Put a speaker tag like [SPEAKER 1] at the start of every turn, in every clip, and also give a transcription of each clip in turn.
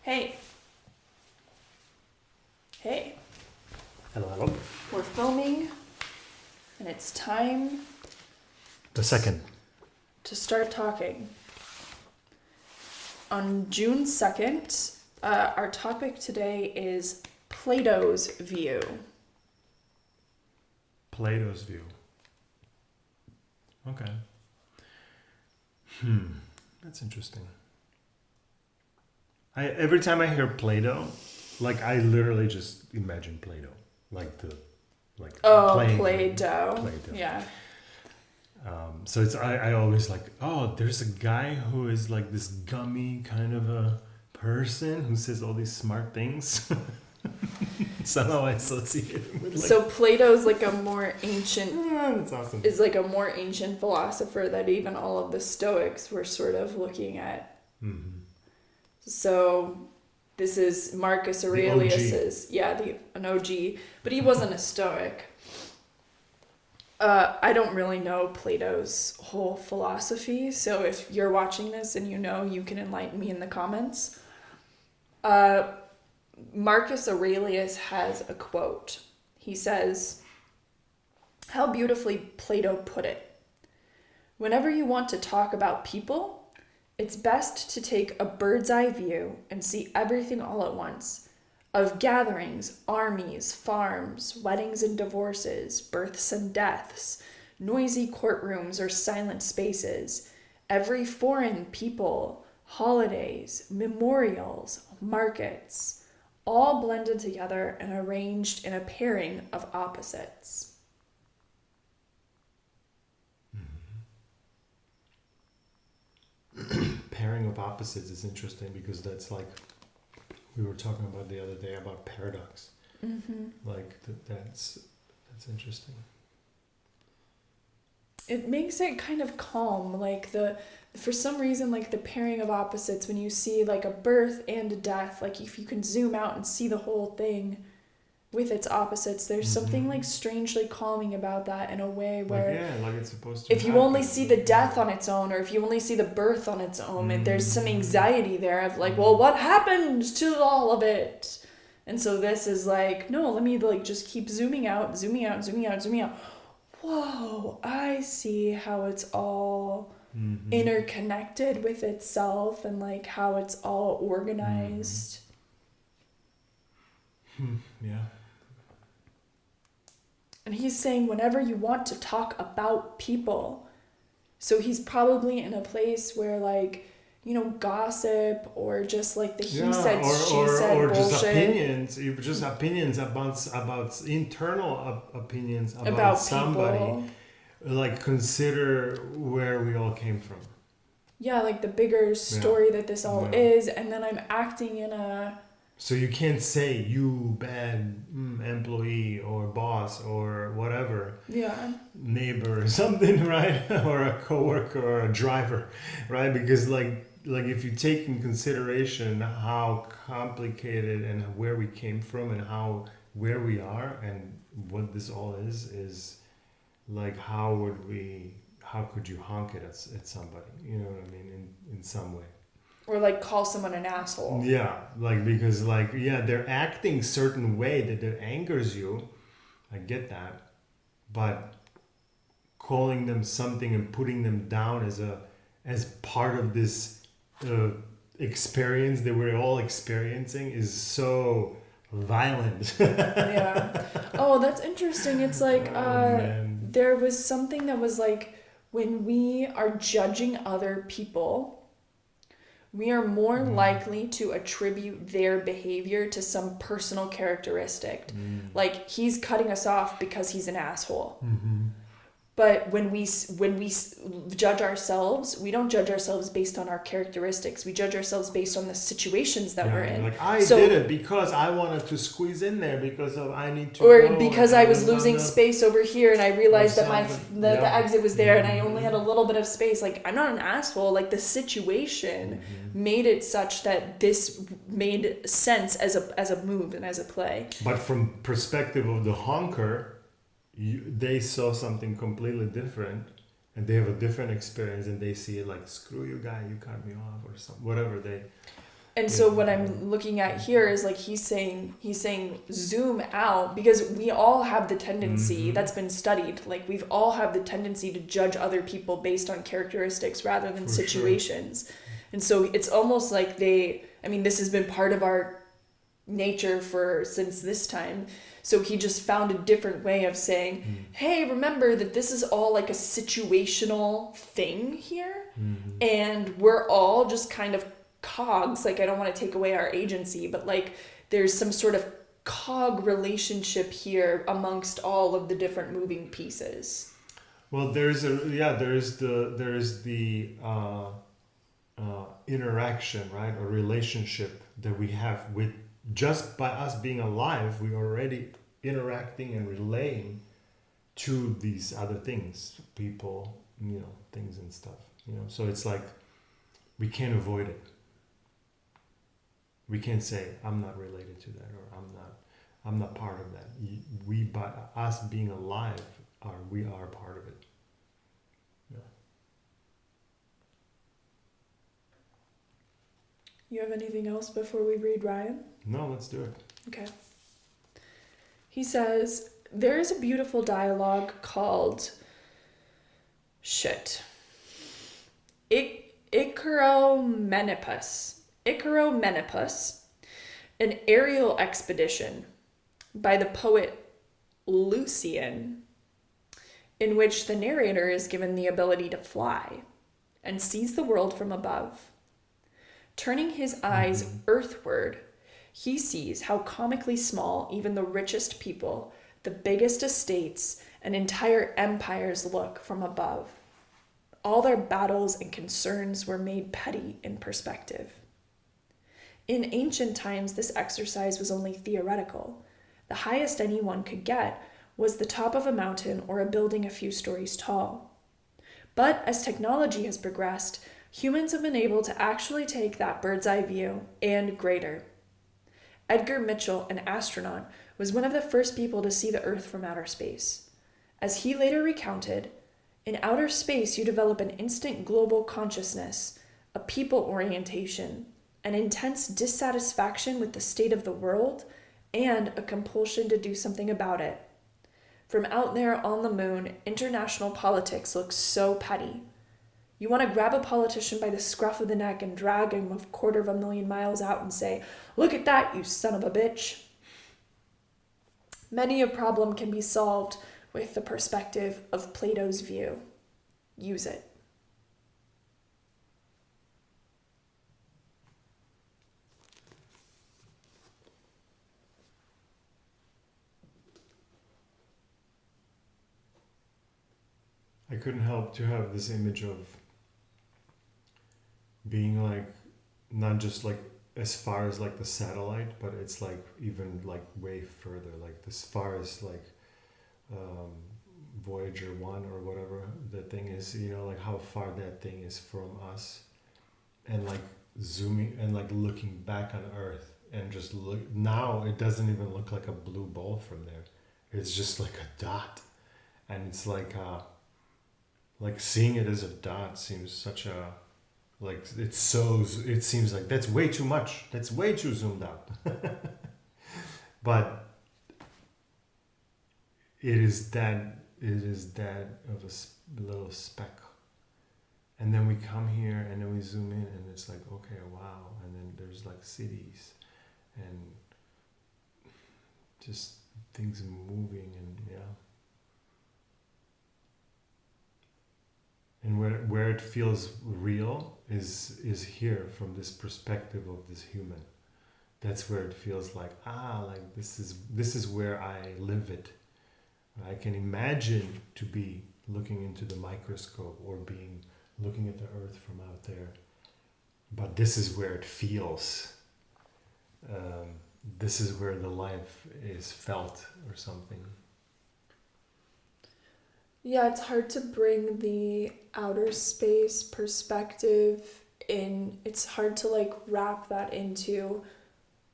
[SPEAKER 1] Hey. Hey.
[SPEAKER 2] Hello, hello.
[SPEAKER 1] We're filming, and it's time
[SPEAKER 2] The second.
[SPEAKER 1] to start talking. On June 2nd, our topic today is Plato's view.
[SPEAKER 2] Plato's view. Okay. That's interesting. Every time I hear Plato, I literally just imagine Plato, playing
[SPEAKER 1] Play-Doh.
[SPEAKER 2] Play-Doh.
[SPEAKER 1] Yeah.
[SPEAKER 2] So I always there's a guy who is like this gummy kind of a person who says all these smart things. Somehow I associate him with
[SPEAKER 1] So Plato's like a more ancient
[SPEAKER 2] that's awesome.
[SPEAKER 1] is like a more ancient philosopher that even all of the Stoics were sort of looking at.
[SPEAKER 2] Mm-hmm.
[SPEAKER 1] So this is Marcus Aurelius's, an OG, but he wasn't a Stoic. I don't really know Plato's whole philosophy, so if you're watching this and you can enlighten me in the comments. Marcus Aurelius has a quote. He says, how beautifully Plato put it. Whenever you want to talk about people, it's best to take a bird's eye view and see everything all at once, of gatherings, armies, farms, weddings and divorces, births and deaths, noisy courtrooms or silent spaces, every foreign people, holidays, memorials, markets, all blended together and arranged in a pairing of opposites.
[SPEAKER 2] Pairing of opposites is interesting because that's like we were talking about the other day about paradox.
[SPEAKER 1] Mm-hmm.
[SPEAKER 2] That's interesting.
[SPEAKER 1] It makes it kind of calm, for some reason, the pairing of opposites, when you see a birth and a death, if you can zoom out and see the whole thing with its opposites, there's something strangely calming about that in a way where
[SPEAKER 2] it's supposed to
[SPEAKER 1] if you only see the death on its own, or if you only see the birth on its own, there's some anxiety there of well, what happened to all of it? And so this is no, let me just keep zooming out. Whoa, I see how it's all interconnected with itself and how it's all organized.
[SPEAKER 2] Yeah.
[SPEAKER 1] And he's saying whenever you want to talk about people, so he's probably in a place where gossip or just the he said, she said
[SPEAKER 2] or
[SPEAKER 1] bullshit.
[SPEAKER 2] just opinions about internal opinions
[SPEAKER 1] about
[SPEAKER 2] somebody.
[SPEAKER 1] People.
[SPEAKER 2] Consider where we all came from.
[SPEAKER 1] Yeah, the bigger story that this all is, and then I'm acting in a...
[SPEAKER 2] So you can't say you bad employee or boss or whatever.
[SPEAKER 1] Yeah.
[SPEAKER 2] Neighbor or something, right? Or a coworker or a driver, right? Because if you take in consideration how complicated and where we came from and where we are and what this all is how could you honk it at somebody? You know what I mean? In some way.
[SPEAKER 1] Or call someone an asshole.
[SPEAKER 2] Yeah, because they're acting certain way that angers you. I get that, but calling them something and putting them down as part of this experience that we're all experiencing is so violent.
[SPEAKER 1] Yeah. Oh, that's interesting. It's there was something that was when we are judging other people, we are more likely to attribute their behavior to some personal characteristic. He's cutting us off because he's an asshole.
[SPEAKER 2] Mm-hmm.
[SPEAKER 1] But when we judge ourselves, we don't judge ourselves based on our characteristics. We judge ourselves based on the situations that we're in.
[SPEAKER 2] I did it because I wanted to squeeze in there because of I need to.
[SPEAKER 1] Or because I was losing space over here and I realized that the exit was there and I only had a little bit of space. I'm not an asshole. The situation made it such that this made sense as a move and as a play.
[SPEAKER 2] But from perspective of the honker, they saw something completely different and they have a different experience and they see it screw you guy, you cut me off or something, whatever they
[SPEAKER 1] And so what I'm looking at here is like he's saying zoom out, because we all have the tendency, that's been studied, like we've all have the tendency to judge other people based on characteristics rather than situations. Sure. And so it's almost like this has been part of our nature since this time. So he just found a different way of saying, hey, remember that this is all like a situational thing here, and we're all just kind of cogs. Like, I don't want to take away our agency, but like there's some sort of cog relationship here amongst all of the different moving pieces.
[SPEAKER 2] Well, there's the interaction, right, or relationship that we have with, just by us being alive, we're already interacting and relaying to these other things, people, things and stuff, so it's like we can't avoid it. We can't say I'm not related to that, or I'm not part of that. We, by us being alive, we are part of it. Yeah.
[SPEAKER 1] You have anything else before we read Ryan?
[SPEAKER 2] No, let's do it.
[SPEAKER 1] Okay. He says, there is a beautiful dialogue called Icaromenipus, an aerial expedition by the poet Lucian, in which the narrator is given the ability to fly and sees the world from above. Turning his eyes earthward, he sees how comically small even the richest people, the biggest estates, and entire empires look from above. All their battles and concerns were made petty in perspective. In ancient times, this exercise was only theoretical. The highest anyone could get was the top of a mountain or a building a few stories tall. But as technology has progressed, humans have been able to actually take that bird's eye view and greater. Edgar Mitchell, an astronaut, was one of the first people to see the Earth from outer space. As he later recounted, in outer space you develop an instant global consciousness, a people orientation, an intense dissatisfaction with the state of the world, and a compulsion to do something about it. From out there on the moon, international politics looks so petty. You want to grab a politician by the scruff of the neck and drag him 250,000 miles out and say, "Look at that, you son of a bitch." Many a problem can be solved with the perspective of Plato's view. Use it.
[SPEAKER 2] I couldn't help to have this image of being like, not just like as far as like the satellite, but it's like even like way further, like as far as like Voyager 1 or whatever the thing is, like how far that thing is from us, and like zooming and like looking back on Earth and just look, now it doesn't even look like a blue ball from there. It's just like a dot, and it's like seeing it as a dot seems such a, like it seems like that's way too much. That's way too zoomed out. But it is that of a little speck. And then we come here and then we zoom in and it's like, okay, wow. And then there's like cities and just things moving, and And where it feels real is here, from this perspective of this human. That's where it feels like, like this is where I live it. I can imagine to be looking into the microscope or looking at the Earth from out there. But this is where it feels. This is where the life is felt or something.
[SPEAKER 1] Yeah, it's hard to bring the outer space perspective in. It's hard to like wrap that into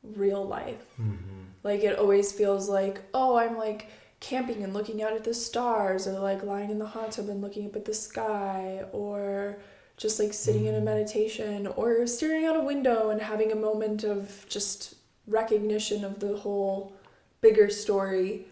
[SPEAKER 1] real life.
[SPEAKER 2] Mm-hmm.
[SPEAKER 1] Like it always feels like, I'm like camping and looking out at the stars, or like lying in the hot tub and looking up at the sky, or just like sitting in a meditation or staring out a window and having a moment of just recognition of the whole bigger story.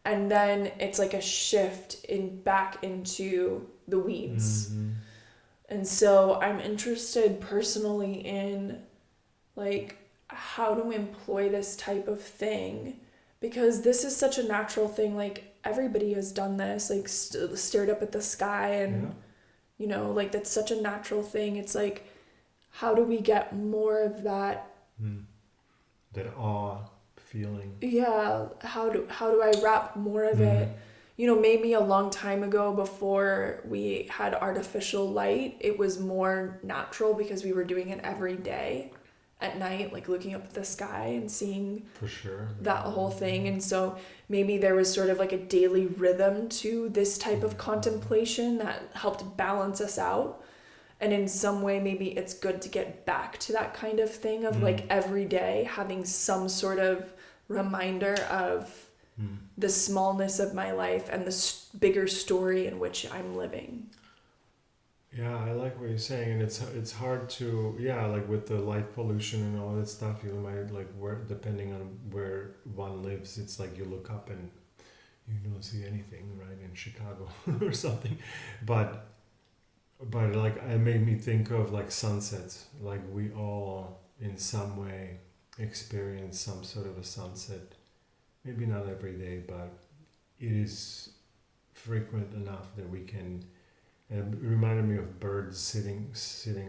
[SPEAKER 1] And then it's like a shift back into the weeds. And so I'm interested personally in like how to employ this type of thing, because this is such a natural thing. Like everybody has done this, like stared up at the sky and you know, like that's such a natural thing. It's like, how do we get more of that?
[SPEAKER 2] That awe feeling.
[SPEAKER 1] Yeah. How do I wrap more of it? You know, maybe a long time ago before we had artificial light, it was more natural because we were doing it every day at night, like looking up at the sky and seeing
[SPEAKER 2] for sure
[SPEAKER 1] that whole thing. And so maybe there was sort of like a daily rhythm to this type of contemplation that helped balance us out. And in some way, maybe it's good to get back to that kind of thing of like every day having some sort of reminder of the smallness of my life and the bigger story in which I'm living.
[SPEAKER 2] Yeah, I like what you're saying, and it's hard to like with the light pollution and all that stuff. You might like where depending on where one lives, it's like you look up and you don't see anything, right, in Chicago or something, but like it made me think of like sunsets. Like we all in some way experience some sort of a sunset. Maybe not every day, but it is frequent enough that we can. And it reminded me of birds sitting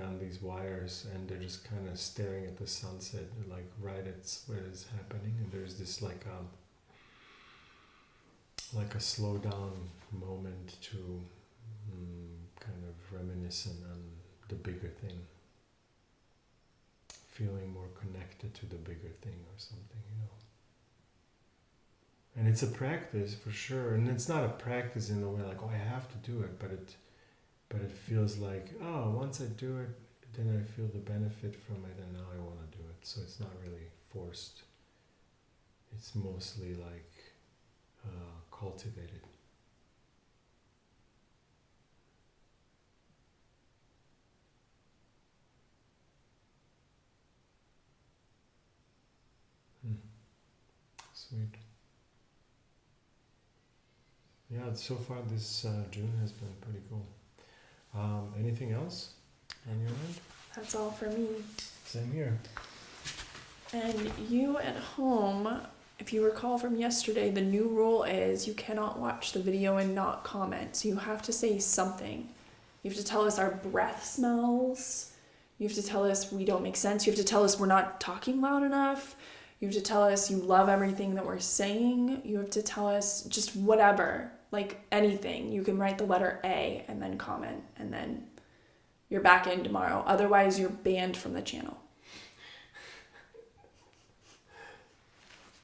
[SPEAKER 2] on these wires, and they're just kind of staring at the sunset, like right at where it's happening. And there's this like a slow down moment to kind of reminiscent on the bigger thing, feeling more connected to the bigger thing or something, you know. And it's a practice for sure, and it's not a practice in the way like, oh, I have to do it, but it feels like, oh, once I do it, then I feel the benefit from it, and now I want to do it. So it's not really forced. It's mostly like cultivated. Sweet. Yeah, so far this June has been pretty cool. Anything else on your end?
[SPEAKER 1] That's all for me.
[SPEAKER 2] Same here.
[SPEAKER 1] And you at home, if you recall from yesterday, the new rule is you cannot watch the video and not comment. So you have to say something. You have to tell us our breath smells. You have to tell us we don't make sense. You have to tell us we're not talking loud enough. You have to tell us you love everything that we're saying. You have to tell us just whatever, like anything. You can write the letter A and then comment, and then you're back in tomorrow. Otherwise, you're banned from the channel.